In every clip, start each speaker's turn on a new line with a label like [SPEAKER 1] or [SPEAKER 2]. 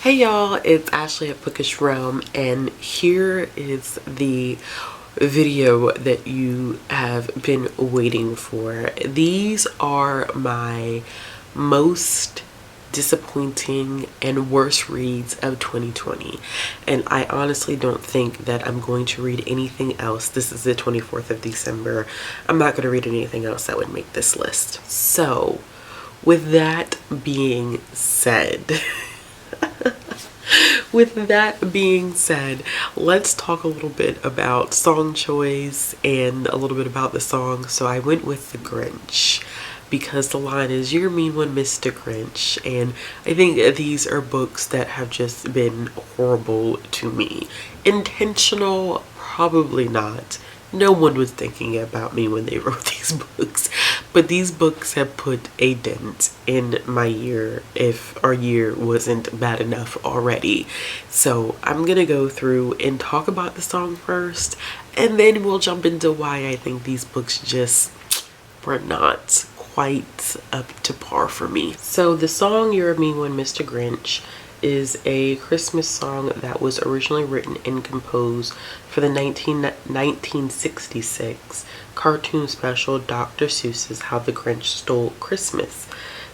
[SPEAKER 1] Hey y'all, it's Ashley at Bookish Realm, and here is the video that you have been waiting for. These are my most disappointing and worst reads of 2020, and I honestly don't think that I'm going to read anything else. This is the 24th of December. I'm not going to read anything else that would make this list. So with that being said, let's talk a little bit about song choice and a little bit about the song. So I went with The Grinch because the line is, "You're a mean one, Mr. Grinch." And I think these are books that have just been horrible to me. Intentional? Probably not. No one was thinking about me when they wrote these books, but these books have put a dent in my year, if our year wasn't bad enough already. So I'm gonna go through and talk about the song first, and then we'll jump into why I think these books just were not quite up to par for me. So the song "You're a Mean One, Mr. Grinch" is a Christmas song that was originally written and composed for the 1966 cartoon special Dr. Seuss's How the Grinch Stole Christmas.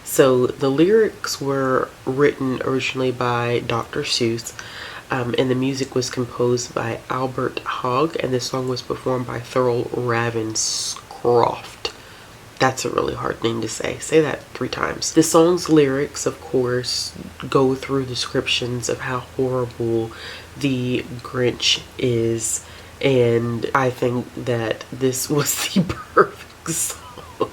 [SPEAKER 1] So the lyrics were written originally by Dr. Seuss, and the music was composed by Albert Hogg, and the song was performed by Thurl Ravenscroft. That's a really hard name to say. Say that 3 times. The song's lyrics, of course, go through descriptions of how horrible the Grinch is, and I think that this was the perfect song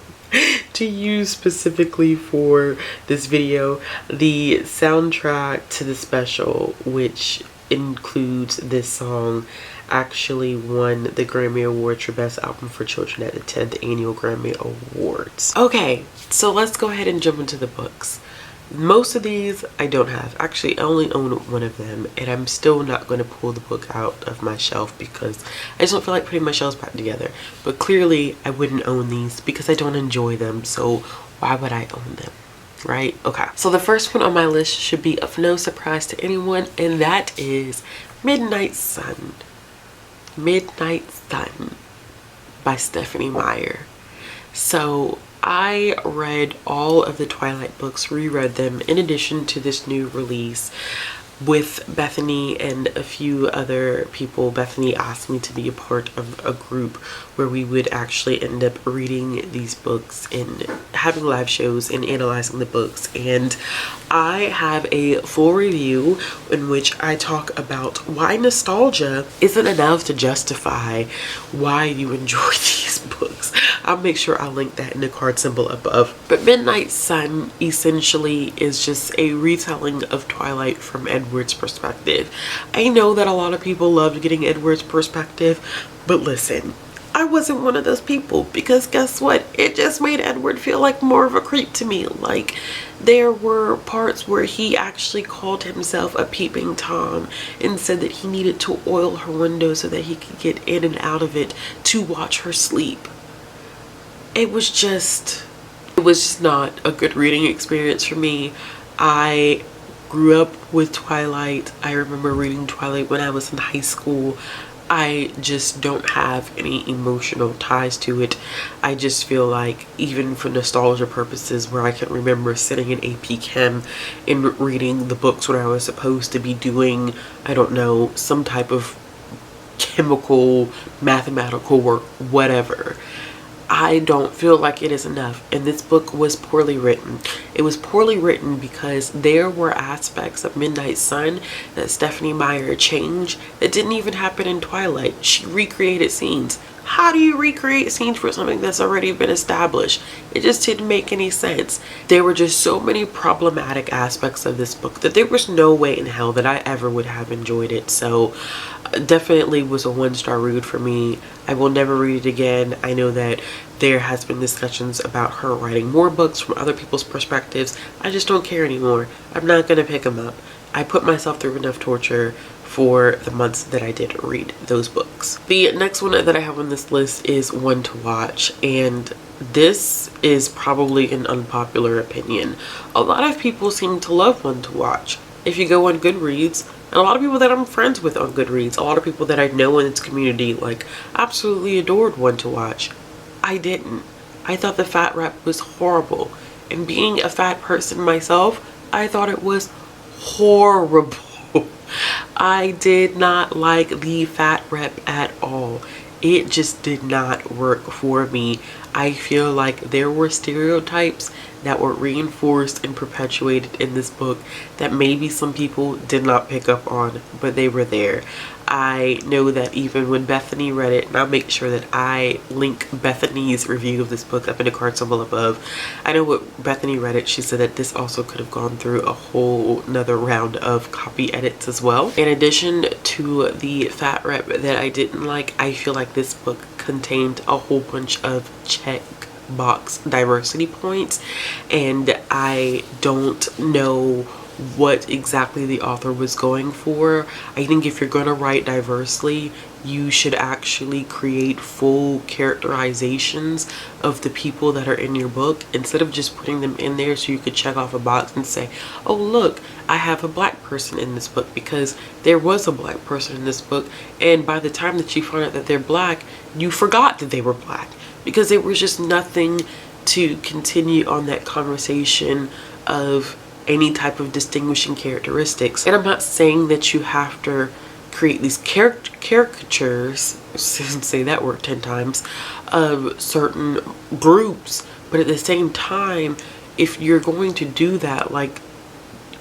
[SPEAKER 1] to use specifically for this video. The soundtrack to the special, which includes this song, actually won the Grammy Award for Best Album for Children at the 10th Annual Grammy Awards. Okay, so let's go ahead and jump into the books. Most of these I don't have. Actually, I only own one of them, and I'm still not going to pull the book out of my shelf because I just don't feel like putting my shelves back together. But clearly I wouldn't own these because I don't enjoy them, so why would I own them? Right? Okay, so the first one on my list should be of no surprise to anyone, and that is Midnight Sun. Midnight Sun by Stephanie Meyer. So I read all of the Twilight books, reread them in addition to this new release with Bethany and a few other people. Bethany asked me to be a part of a group where we would actually end up reading these books and having live shows and analyzing the books. And I have a full review in which I talk about why nostalgia isn't enough to justify why you enjoy these books. I'll make sure I'll link that in the card symbol above. But Midnight Sun essentially is just a retelling of Twilight from Edward's perspective. I know that a lot of people loved getting Edward's perspective, but listen, I wasn't one of those people, because guess what? It just made Edward feel like more of a creep to me. Like, there were parts where he actually called himself a peeping Tom and said that he needed to oil her window so that he could get in and out of it to watch her sleep. It was just not a good reading experience for me. I grew up with Twilight. I remember reading Twilight when I was in high school. I just don't have any emotional ties to it. I just feel like, even for nostalgia purposes, where I can remember sitting in AP Chem and reading the books when I was supposed to be doing, I don't know, some type of chemical, mathematical work, whatever, I don't feel like it is enough. And this book was poorly written. It was poorly written because there were aspects of Midnight Sun that Stephanie Meyer changed that didn't even happen in Twilight. She recreated scenes. How do you recreate scenes for something that's already been established? It just didn't make any sense. There were just so many problematic aspects of this book that there was no way in hell that I ever would have enjoyed it. So definitely was a 1-star read for me. I will never read it again. I know that there has been discussions about her writing more books from other people's perspectives. I just don't care anymore. I'm not gonna pick them up. I put myself through enough torture for the months that I did read those books. The next one that I have on this list is One to Watch, and this is probably an unpopular opinion. A lot of people seem to love One to Watch. if you go on Goodreads, and a lot of people that I'm friends with on Goodreads, a lot of people that I know in this community, like, absolutely adored One to Watch. I didn't. I thought the fat rep was horrible. And being a fat person myself, I thought it was horrible. I did not like the fat rep at all. It just did not work for me. I feel like there were stereotypes that were reinforced and perpetuated in this book that maybe some people did not pick up on, but they were there. I know that even when Bethany read it, and I'll make sure that I link Bethany's review of this book up in the card symbol above. I know what Bethany read it, she said that this also could have gone through a whole nother round of copy edits as well. In addition to the fat rep that I didn't like, I feel like this book contained a whole bunch of check box diversity points, and I don't know what exactly the author was going for. I think if you're gonna write diversely, you should actually create full characterizations of the people that are in your book instead of just putting them in there so you could check off a box and say, oh look, I have a black person in this book, because there was a black person in this book, and by the time that you find out that they're black, you forgot that they were black, because there was just nothing to continue on that conversation of any type of distinguishing characteristics. And I'm not saying that you have to create these caricatures, say that word 10 times, of certain groups, but at the same time, if you're going to do that, like,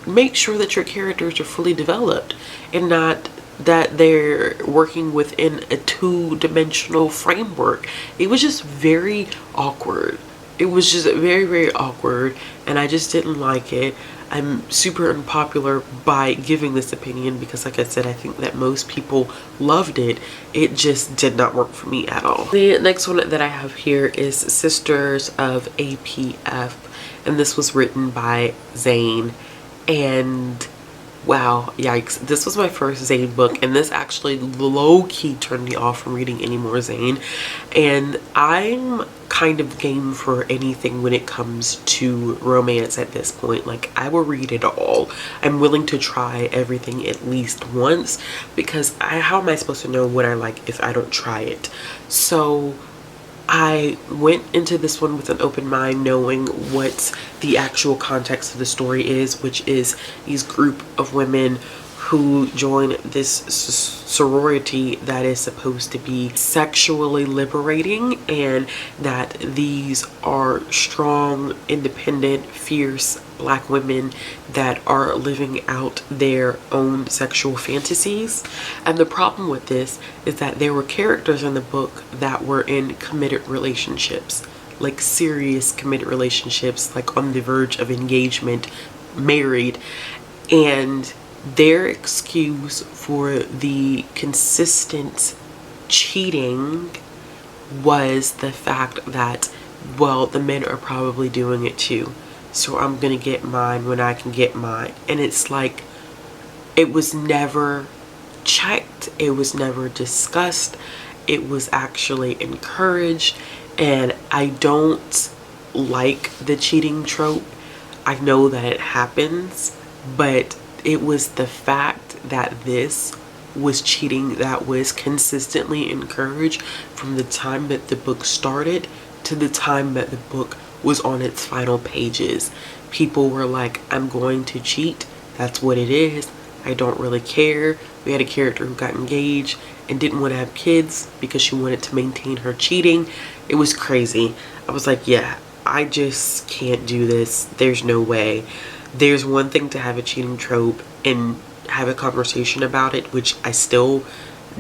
[SPEAKER 1] make sure that your characters are fully developed and not that they're working within a two-dimensional framework. It was just very awkward. It was just very, very awkward, and I just didn't like it. I'm super unpopular by giving this opinion because, like I said, I think that most people loved it. It just did not work for me at all. The next one that I have here is Sisters of APF, and this was written by Zane. And wow, yikes, this was my first Zane book, and this actually low-key turned me off from reading any more Zane. And I'm kind of game for anything when it comes to romance at this point. Like, I will read it all. I'm willing to try everything at least once, because how am I supposed to know what I like if I don't try it? So I went into this one with an open mind, knowing what the actual context of the story is, which is these group of women who join this sorority that is supposed to be sexually liberating, and that these are strong, independent, fierce black women that are living out their own sexual fantasies. And the problem with this is that there were characters in the book that were in committed relationships, like serious committed relationships, like on the verge of engagement, married, and their excuse for the consistent cheating was the fact that, well, the men are probably doing it too, so I'm gonna get mine when I can get mine. And it's like, it was never checked, it was never discussed, it was actually encouraged. And I don't like the cheating trope. I know that it happens, but it was the fact that this was cheating that was consistently encouraged from the time that the book started to the time that the book was on its final pages. People were like, I'm going to cheat, that's what it is, I don't really care. We had a character who got engaged and didn't want to have kids because she wanted to maintain her cheating. It was crazy. I was like, yeah, I just can't do this. There's no way. There's one thing to have a cheating trope and have a conversation about it, which I still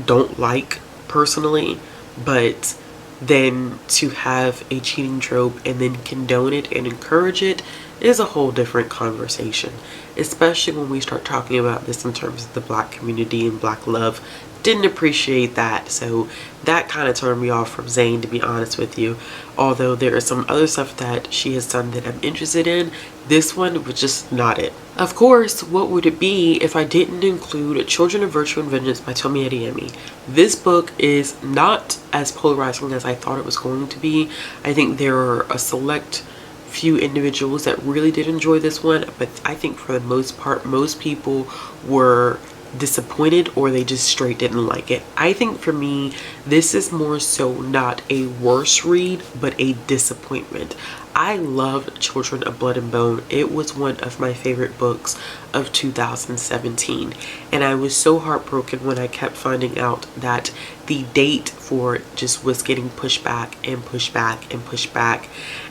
[SPEAKER 1] don't like personally, but then to have a cheating trope and then condone it and encourage it is a whole different conversation, especially when we start talking about this in terms of the black community and black love. Didn't appreciate that, so that kind of turned me off from Zane, to be honest with you. Although there is some other stuff that she has done that I'm interested in, this one was just not it. Of course, what would it be if I didn't include Children of Virtue and Vengeance by Tomi Adeyemi? This book is not as polarizing as I thought it was going to be. I think there are a select few individuals that really did enjoy this one, but I think for the most part, most people were disappointed or they just straight didn't like it. I think for me, this is more so not a worse read, but a disappointment. I loved Children of Blood and Bone. It was one of my favorite books of 2017, and I was so heartbroken when I kept finding out that the date for it just was getting pushed back and pushed back and pushed back.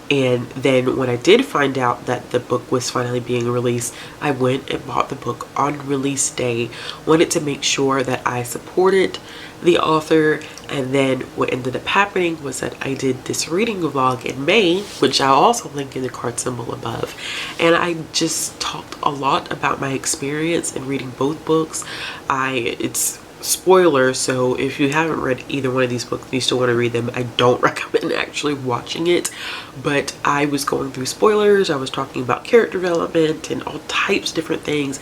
[SPEAKER 1] And then when I did find out that the book was finally being released, I went and bought the book on release day. Wanted to make sure that I supported the author. And then what ended up happening was that I did this reading vlog in May, which I'll also link in the card symbol above. And I just talked a lot about my experience in reading both books. It's spoiler, so if you haven't read either one of these books and you still want to read them, I don't recommend actually watching it. But I was going through spoilers, I was talking about character development and all types of different things,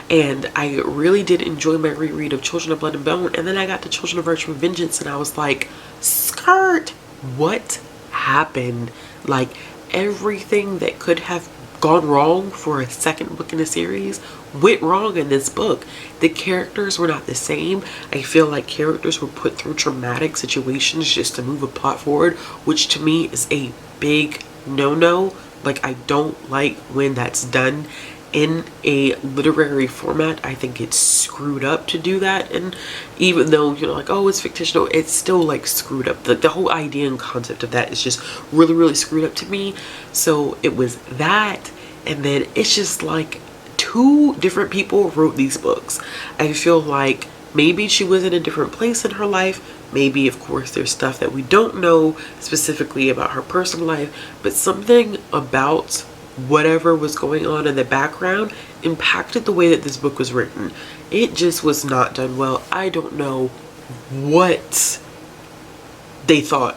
[SPEAKER 1] and I really did enjoy my reread of Children of Blood and Bone. And then I got to Children of Virtue and Vengeance and I was like, skirt, what happened? Like, everything that could have gone wrong for a second book in the series went wrong in this book. The characters were not the same. I feel like characters were put through traumatic situations just to move a plot forward, which to me is a big no-no. Like, I don't like when that's done in a literary format. I think it's screwed up to do that, and even though, you know, like, oh, it's fictional, it's still like screwed up. The whole idea and concept of that is just really, really screwed up to me. So it was that, and then it's just like two different people wrote these books. I feel like maybe she was in a different place in her life. Maybe, of course, there's stuff that we don't know specifically about her personal life, but something about whatever was going on in the background impacted the way that this book was written. It just was not done well. I don't know what they thought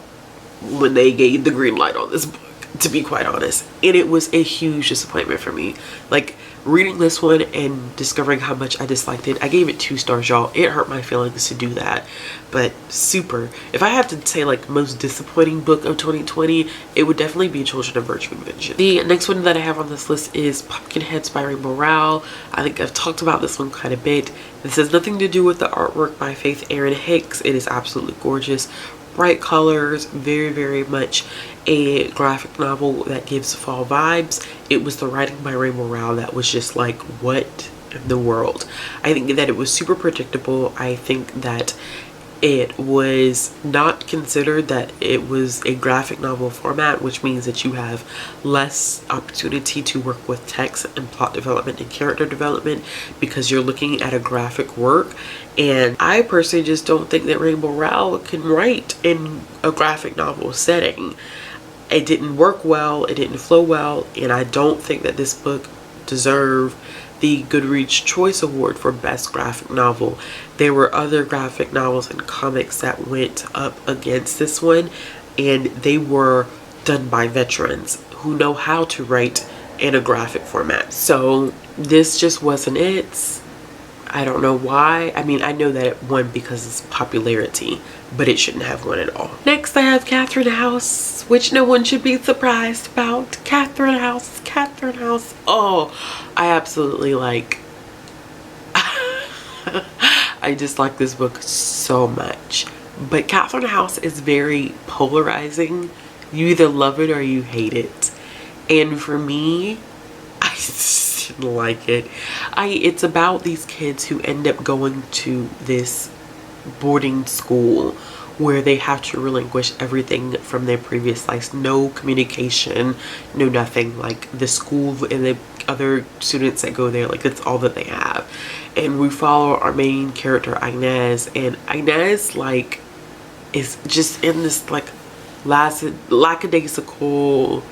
[SPEAKER 1] when they gave the green light on this book, to be quite honest. And it was a huge disappointment for me. Like, reading this one and discovering how much I disliked it, I gave it 2 stars, y'all. It hurt my feelings to do that, but super. If I had to say like most disappointing book of 2020, it would definitely be Children of Virtue and Vengeance. The next one that I have on this list is Pumpkinheads by Rainbow Rowell. I think I've talked about this one quite a bit. This has nothing to do with the artwork by Faith Erin Hicks. It is absolutely gorgeous. Bright colors, very, very much a graphic novel that gives fall vibes. It was the writing by Rainbow Rowell that was just like, what in the world? I think that it was super predictable. I think that it was not considered that it was a graphic novel format, which means that you have less opportunity to work with text and plot development and character development because you're looking at a graphic work. And I personally just don't think that Rainbow Rowell can write in a graphic novel setting. It didn't work well, it didn't flow well, and I don't think that this book deserved the Goodreads Choice Award for Best Graphic Novel. There were other graphic novels and comics that went up against this one, and they were done by veterans who know how to write in a graphic format. So this just wasn't it. I don't know why. I mean, I know that it won because it's popularity, but it shouldn't have won at all. Next, I have Katherine House, which no one should be surprised about. Katherine House, Katherine House. Oh, I absolutely like. I just like this book so much. But Katherine House is very polarizing. You either love it or you hate it. And for me, I just didn't like it. It's about these kids who end up going to this boarding school where they have to relinquish everything from their previous lives. No communication, no nothing. Like, the school and the other students that go there, like, that's all that they have. And we follow our main character, Inez, and Inez, like, is just in this, like, lackadaisical,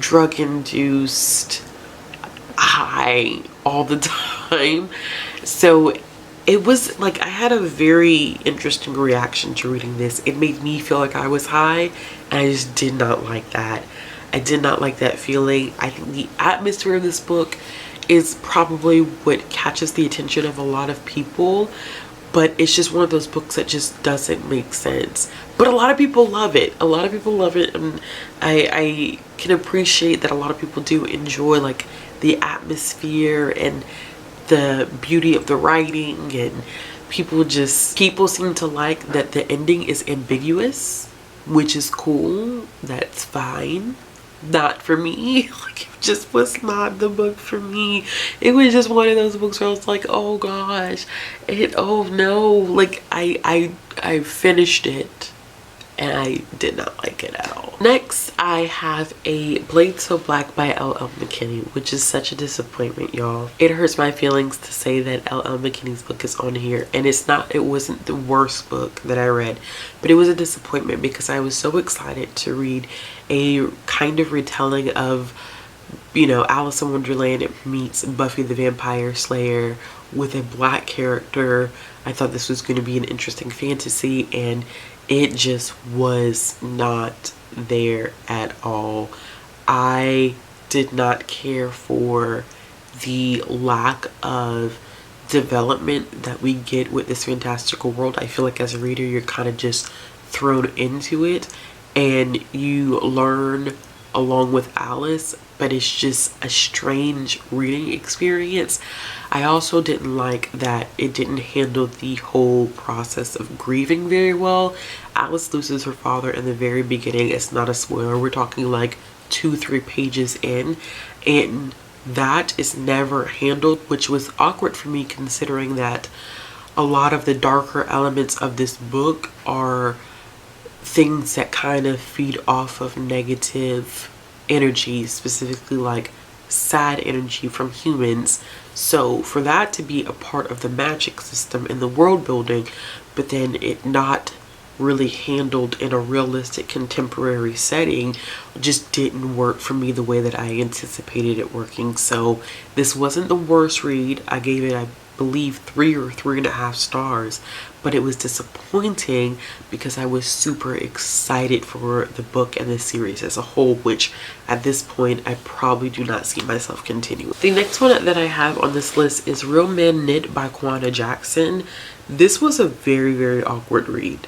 [SPEAKER 1] drug-induced high all the time. So it was like, I had a very interesting reaction to reading this. It made me feel like I was high, and I just did not like that. I did not like that feeling. I think the atmosphere of this book is probably what catches the attention of a lot of people, but it's just one of those books that just doesn't make sense. But a lot of people love it. A lot of people love it, and I can appreciate that a lot of people do enjoy like the atmosphere and the beauty of the writing, and people seem to like that the ending is ambiguous, which is cool. That's fine. Not for me. Like, it just was not the book for me. It was just one of those books where I was like, oh gosh, oh no. Like, I finished it and I did not like it at all. Next, I have a Blade So Black by L.L. McKinney, which is such a disappointment, y'all. It hurts my feelings to say that L.L. McKinney's book is on here, and it wasn't the worst book that I read, but it was a disappointment because I was so excited to read a kind of retelling of, you know, Alice in Wonderland meets Buffy the Vampire Slayer with a black character. I thought this was going to be an interesting fantasy, and it just was not there at all. I did not care for the lack of development that we get with this fantastical world. I feel like as a reader, you're kind of just thrown into it and you learn along with Alice, but it's just a strange reading experience. I also didn't like that it didn't handle the whole process of grieving very well. Alice loses her father in the very beginning. It's not a spoiler. We're talking like 2-3 pages in, and that is never handled, which was awkward for me considering that a lot of the darker elements of this book are things that kind of feed off of negative energy, specifically like sad energy from humans. So for that to be a part of the magic system in the world building, but then it not really handled in a realistic contemporary setting, just didn't work for me the way that I anticipated it working. So this wasn't the worst read. I gave it, I believe, 3 or 3.5 stars, but it was disappointing because I was super excited for the book and the series as a whole, which at this point I probably do not see myself continuing. The next one that I have on this list is Real Men Knit by Kwana Jackson. This was a very, very awkward read.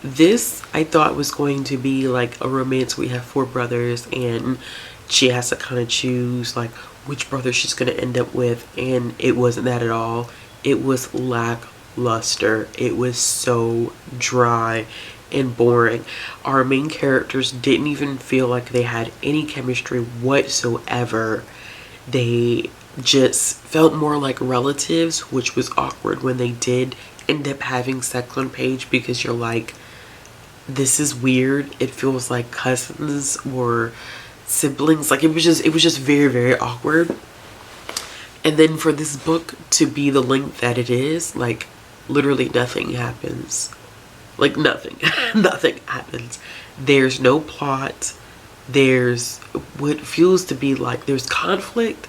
[SPEAKER 1] This I thought was going to be like a romance. We have 4 brothers and she has to kind of choose like which brother she's going to end up with, and it wasn't that at all. It was lackluster. It was so dry and boring. Our main characters didn't even feel like they had any chemistry whatsoever. They just felt more like relatives, which was awkward when they did end up having sex on page, because you're like, this is weird. It feels like cousins or siblings. Like, it was just very, very awkward. And then for this book to be the length that it is, like, literally nothing happens. Like, nothing. Nothing happens. There's no plot. There's what feels to be like there's conflict,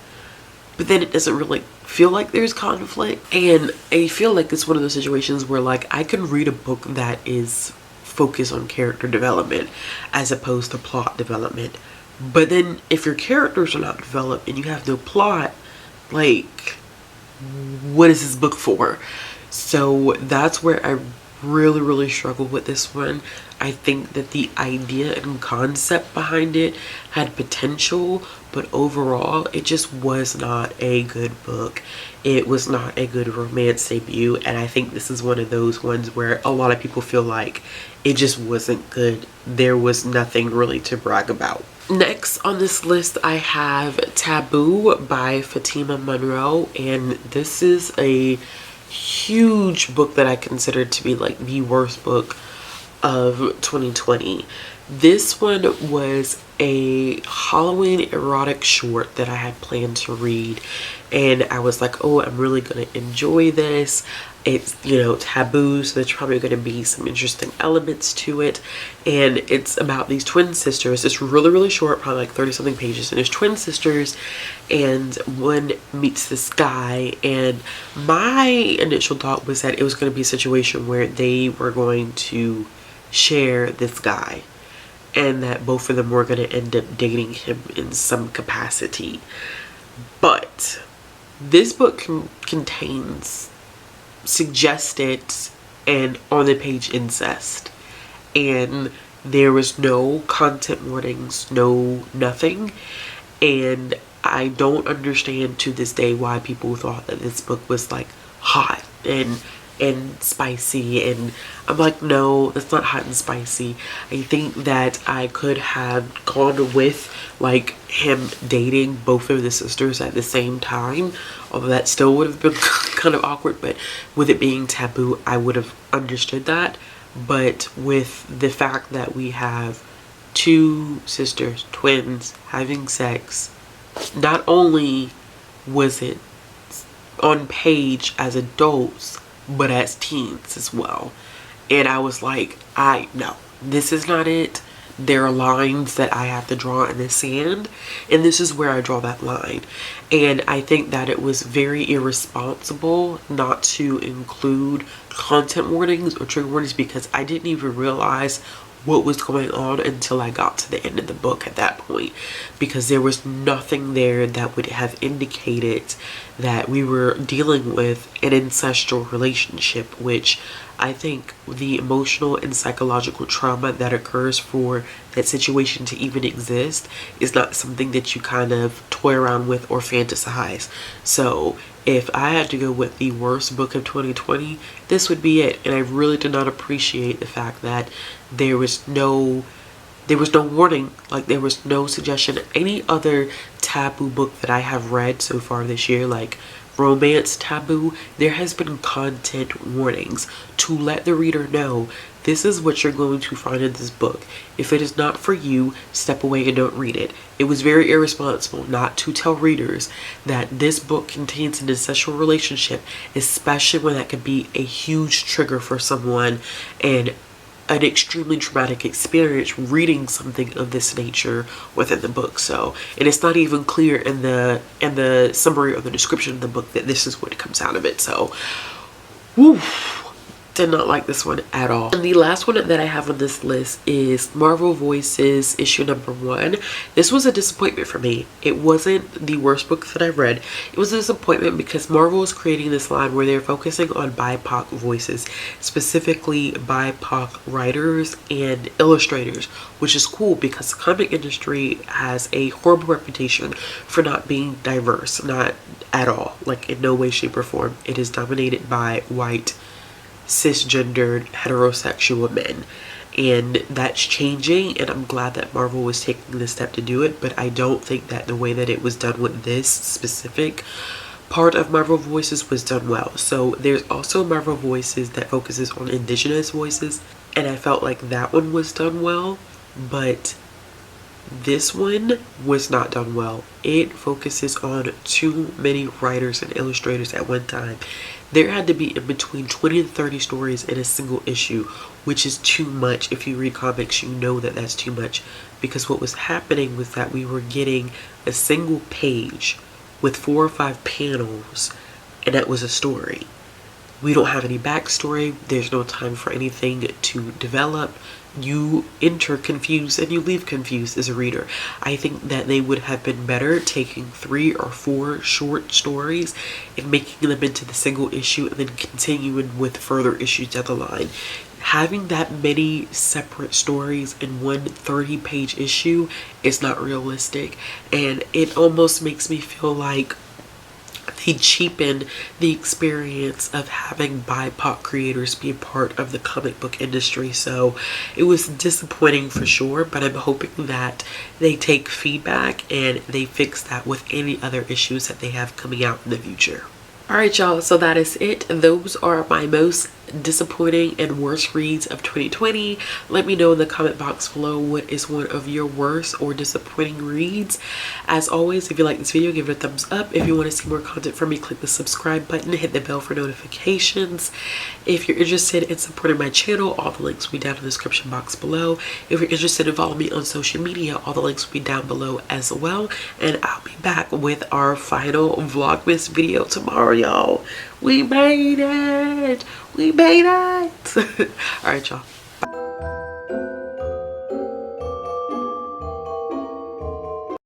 [SPEAKER 1] but then it doesn't really feel like there's conflict. And I feel like it's one of those situations where, like, I can read a book that is focused on character development as opposed to plot development. But then if your characters are not developed and you have no plot, like, what is this book for? So that's where I really, really struggled with this one. I think that the idea and concept behind it had potential, but overall it just was not a good book. It was not a good romance debut, and I think this is one of those ones where a lot of people feel like it just wasn't good. There was nothing really to brag about. Next on this list, I have Taboo by Fatima Monroe, and this is a huge book that I consider to be like the worst book of 2020. This one was a Halloween erotic short that I had planned to read, and I was like, oh, I'm really gonna enjoy this. It's, you know, taboo, so there's probably going to be some interesting elements to it. And it's about these twin sisters. It's really, really short, probably like 30-something pages. And there's twin sisters, and one meets this guy. And my initial thought was that it was going to be a situation where they were going to share this guy, and that both of them were going to end up dating him in some capacity. But this book contains suggested and on the page incest, and there was no content warnings, no nothing. And I don't understand to this day why people thought that this book was like hot and spicy, and I'm like, no, that's not hot and spicy. I think that I could have gone with like him dating both of the sisters at the same time, although that still would have been kind of awkward, but with it being taboo, I would have understood that. But with the fact that we have two sisters, twins, having sex, not only was it on page as adults, but as teens as well. And I was like, no, this is not it. There are lines that I have to draw in the sand, and this is where I draw that line. And I think that it was very irresponsible not to include content warnings or trigger warnings, because I didn't even realize what was going on until I got to the end of the book at that point, because there was nothing there that would have indicated that we were dealing with an ancestral relationship, which I think the emotional and psychological trauma that occurs for that situation to even exist is not something that you kind of toy around with or fantasize. So if I had to go with the worst book of 2020, this would be it. And I really did not appreciate the fact that there was no warning, like there was no suggestion. Any other taboo book that I have read so far this year, like romance taboo, there has been content warnings to let the reader know this is what you're going to find in this book. If it is not for you, step away and don't read it. It was very irresponsible not to tell readers that this book contains an incestual relationship, especially when that could be a huge trigger for someone and an extremely traumatic experience reading something of this nature within the book. So, and it's not even clear in the summary or the description of the book that this is what comes out of it. So, woo, did not like this one at all. And the last one that I have on this list is Marvel Voices issue number 1. This was a disappointment for me. It wasn't the worst book that I read. It was a disappointment because Marvel is creating this line where they're focusing on BIPOC voices, specifically BIPOC writers and illustrators, which is cool because the comic industry has a horrible reputation for not being diverse, not at all, like in no way, shape, or form. It is dominated by white, cisgendered, heterosexual men, and that's changing, and I'm glad that Marvel was taking the step to do it. But I don't think that the way that it was done with this specific part of Marvel Voices was done well. So there's also Marvel Voices that focuses on indigenous voices, and I felt like that one was done well, but this one was not done well. It focuses on too many writers and illustrators at one time. There had to be in between 20 and 30 stories in a single issue, which is too much. If you read comics, you know that that's too much, because what was happening was that we were getting a single page with 4 or 5 panels, and that was a story. We don't have any backstory. There's no time for anything to develop. You enter confused and you leave confused as a reader. I think that they would have been better taking 3 or 4 short stories and making them into the single issue and then continuing with further issues down the line. Having that many separate stories in one 30-page issue is not realistic, and it almost makes me feel like they cheapen the experience of having BIPOC creators be a part of the comic book industry. So it was disappointing for sure, but I'm hoping that they take feedback and they fix that with any other issues that they have coming out in the future. Alright y'all, so that is it. Those are my most disappointing and worst reads of 2020. Let me know in the comment box below what is one of your worst or disappointing reads. As always, if you like this video, give it a thumbs up. If you want to see more content from me, click the subscribe button, hit the bell for notifications. If you're interested in supporting my channel, all the links will be down in the description box below. If you're interested in following me on social media, all the links will be down below as well. And I'll be back with our final Vlogmas video tomorrow, y'all. We made it! We made it! Alright, y'all.